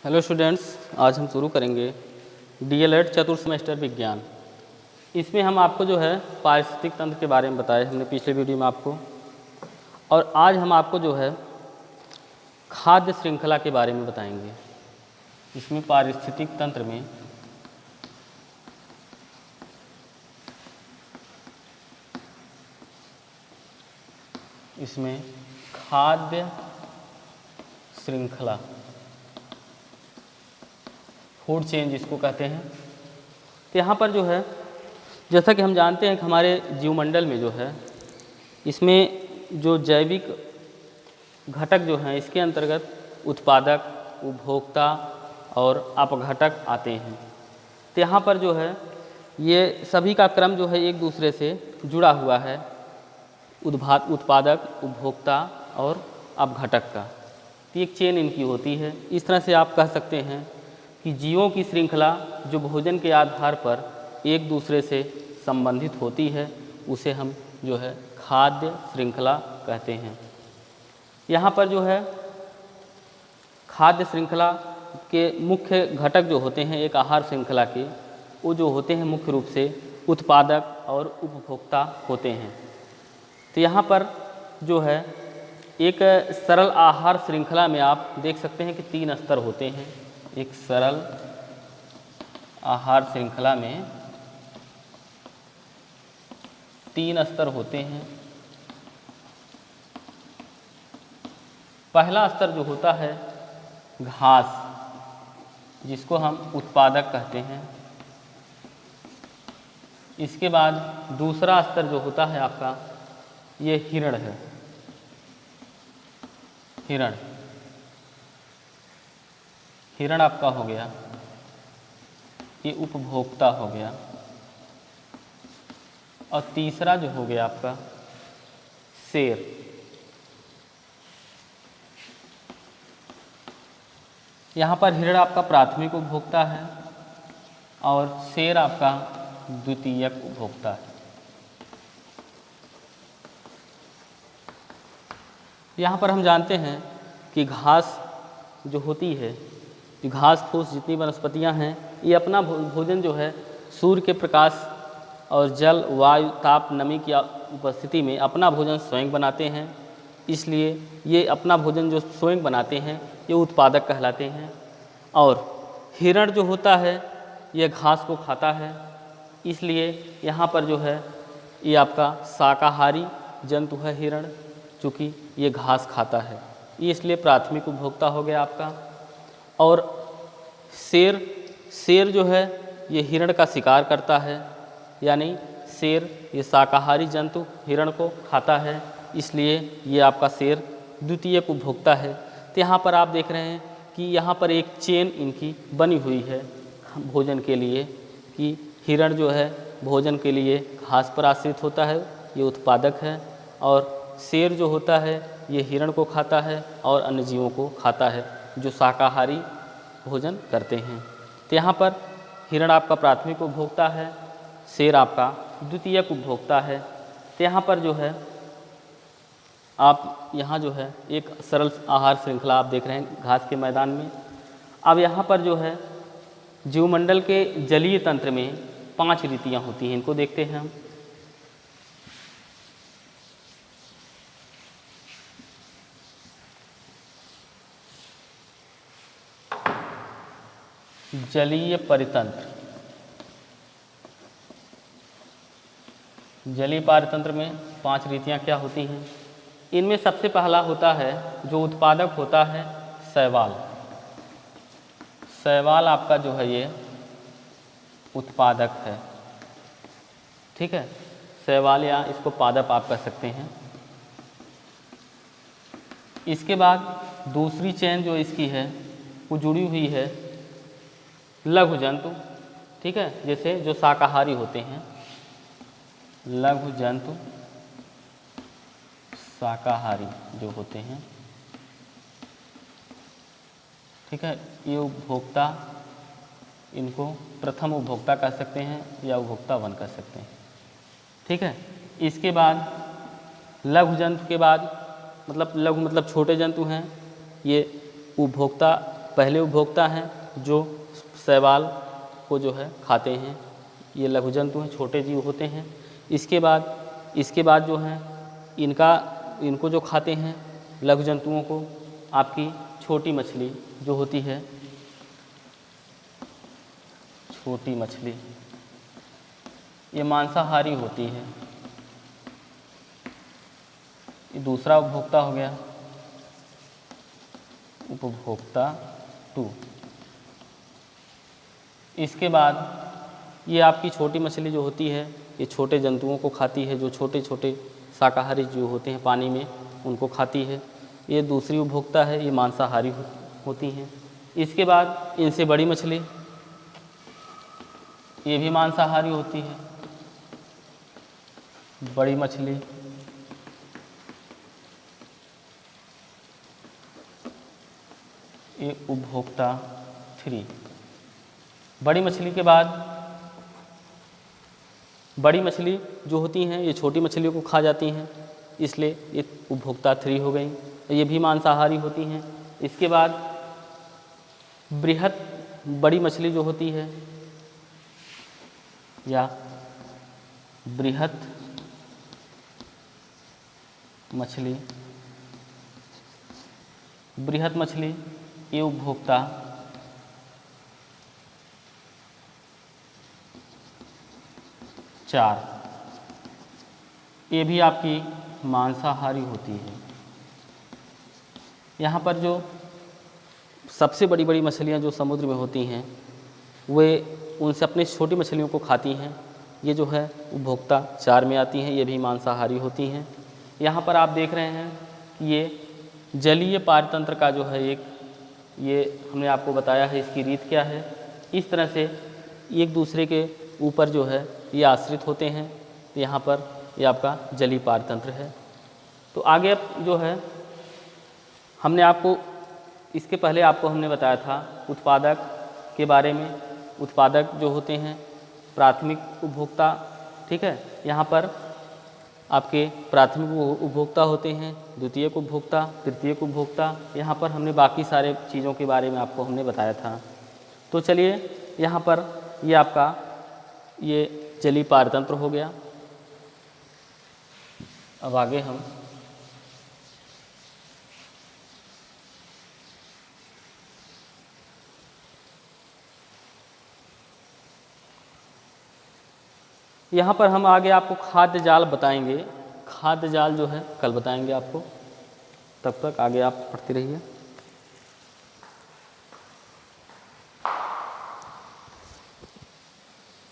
Hello students, आज हम शुरू करेंगे डीएलएड चतुर्थ सेमेस्टर विज्ञान। इसमें हम आपको जो है पारिस्थितिक तंत्र के बारे में बताए हमने पिछले वीडियो में आपको, और आज हम आपको जो है खाद्य श्रृंखला के बारे में बताएंगे। इसमें पारिस्थितिक तंत्र में खाद्य श्रृंखला, फूड चेन जिसको कहते हैं। तो यहाँ पर जो है जैसा कि हम जानते हैं कि हमारे जीवमंडल में जो है इसमें जो जैविक घटक जो हैं इसके अंतर्गत उत्पादक, उपभोक्ता और अपघटक आते हैं। तो यहाँ पर जो है ये सभी का क्रम जो है एक दूसरे से जुड़ा हुआ है, उत्पादक, उपभोक्ता और अपघटक का। तो एक चेन इनकी होती है। इस तरह से आप कह सकते हैं कि जीवों की श्रृंखला जो भोजन के आधार पर एक दूसरे से संबंधित होती है उसे हम जो है खाद्य श्रृंखला कहते हैं। यहाँ पर जो है खाद्य श्रृंखला के मुख्य घटक जो होते हैं एक आहार श्रृंखला के, वो जो होते हैं मुख्य रूप से उत्पादक और उपभोक्ता होते हैं। तो यहाँ पर जो है एक सरल आहार श्रृंखला में आप देख सकते हैं कि 3 स्तर होते हैं। एक सरल आहार श्रृंखला में 3 स्तर होते हैं। पहला स्तर जो होता है घास, जिसको हम उत्पादक कहते हैं। इसके बाद दूसरा स्तर जो होता है आपका ये हिरण है, हिरण आपका हो गया, ये उपभोक्ता हो गया। और तीसरा जो हो गया आपका शेर। यहाँ पर हिरण आपका प्राथमिक उपभोक्ता है और शेर आपका द्वितीयक उपभोक्ता है। यहाँ पर हम जानते हैं कि घास जो होती है, घास फूस जितनी वनस्पतियाँ हैं ये अपना भोजन जो है सूर्य के प्रकाश और जल, वायु, ताप, नमी की उपस्थिति में अपना भोजन स्वयं बनाते हैं। इसलिए ये अपना भोजन जो स्वयं बनाते हैं ये उत्पादक कहलाते हैं। और हिरण जो होता है ये घास को खाता है, इसलिए यहाँ पर जो है ये आपका शाकाहारी जंतु है हिरण, चूँकि ये घास खाता है, ये इसलिए प्राथमिक उपभोक्ता हो गया आपका। और शेर जो है ये हिरण का शिकार करता है, यानी शेर ये शाकाहारी जंतु हिरण को खाता है, इसलिए ये आपका शेर द्वितीयक उपभोक्ता है। तो यहाँ पर आप देख रहे हैं कि यहाँ पर एक चेन इनकी बनी हुई है भोजन के लिए, कि हिरण जो है भोजन के लिए घास पर आश्रित होता है, ये उत्पादक है, और शेर जो होता है ये हिरण को खाता है और अन्य जीवों को खाता है जो शाकाहारी भोजन करते हैं। तो यहाँ पर हिरण आपका प्राथमिक उपभोक्ता है, शेर आपका द्वितीयक उपभोक्ता है। तो यहाँ पर जो है आप यहाँ जो है एक सरल आहार श्रृंखला आप देख रहे हैं घास के मैदान में। अब यहाँ पर जो है जीवमंडल के जलीय तंत्र में 5 रीतियाँ होती हैं, इनको देखते हैं हम। जलीय परितंत्र, जलीय पारितंत्र में 5 रीतियाँ क्या होती हैं? इनमें सबसे पहला होता है जो उत्पादक होता है शैवाल। शैवाल आपका जो है ये उत्पादक है, ठीक है। शैवाल या इसको पादप आप कह सकते हैं। इसके बाद दूसरी चेन जो इसकी है वो जुड़ी हुई है लघु जंतु, ठीक है, जैसे जो शाकाहारी होते हैं, लघु जंतु शाकाहारी जो होते हैं, ठीक है। ये उपभोक्ता, इनको प्रथम उपभोक्ता कह सकते हैं या उपभोक्ता 1 कह सकते हैं, ठीक है। इसके बाद लघु जंतु के बाद मतलब लघु मतलब छोटे जंतु हैं, ये उपभोक्ता पहले उपभोक्ता हैं जो शैवाल को जो है खाते हैं, ये लघु जंतु हैं, छोटे जीव होते हैं। इसके बाद जो हैं इनको जो खाते हैं लघु जंतुओं को आपकी छोटी मछली जो होती है, छोटी मछली ये मांसाहारी होती है। ये दूसरा उपभोक्ता हो गया, उपभोक्ता 2। इसके बाद ये आपकी छोटी मछली जो होती है ये छोटे जंतुओं को खाती है, जो छोटे छोटे शाकाहारी जीव होते हैं पानी में उनको खाती है। ये दूसरी उपभोक्ता है, ये मांसाहारी होती हैं। इसके बाद इनसे बड़ी मछली ये भी मांसाहारी होती है, बड़ी मछली। ये उपभोक्ता 3। बड़ी मछली के बाद बड़ी मछली जो होती हैं ये छोटी मछलियों को खा जाती हैं, इसलिए ये उपभोक्ता 3 हो गई, ये भी मांसाहारी होती हैं। इसके बाद बृहत बड़ी मछली जो होती है या बृहत मछली, बृहत मछली ये उपभोक्ता 4, ये भी आपकी मांसाहारी होती है। यहाँ पर जो सबसे बड़ी बड़ी मछलियाँ जो समुद्र में होती हैं वे उनसे अपनी छोटी मछलियों को खाती हैं, ये जो है उपभोक्ता 4 में आती हैं, ये भी मांसाहारी होती हैं। यहाँ पर आप देख रहे हैं कि ये जलीय पारतंत्र का जो है ये हमने आपको बताया है इसकी रीत क्या है। इस तरह से एक दूसरे के ऊपर जो है ये आश्रित होते हैं। यहाँ पर ये आपका जलीय पारतंत्र है। तो आगे जो है हमने आपको इसके पहले आपको हमने बताया था उत्पादक के बारे में। उत्पादक जो होते हैं प्राथमिक उपभोक्ता, ठीक है। यहाँ पर आपके प्राथमिक उपभोक्ता होते हैं, द्वितीयक उपभोक्ता, तृतीयक उपभोक्ता। यहाँ पर हमने बाकी सारे चीज़ों के बारे में आपको हमने बताया था। तो चलिए यहाँ पर ये आपका ये जलीय पारतंत्र हो गया। अब आगे हम यहाँ पर हम आगे आपको खाद्य जाल बताएंगे। खाद्य जाल जो है कल बताएंगे आपको, तब तक आगे आप पढ़ते रहिए।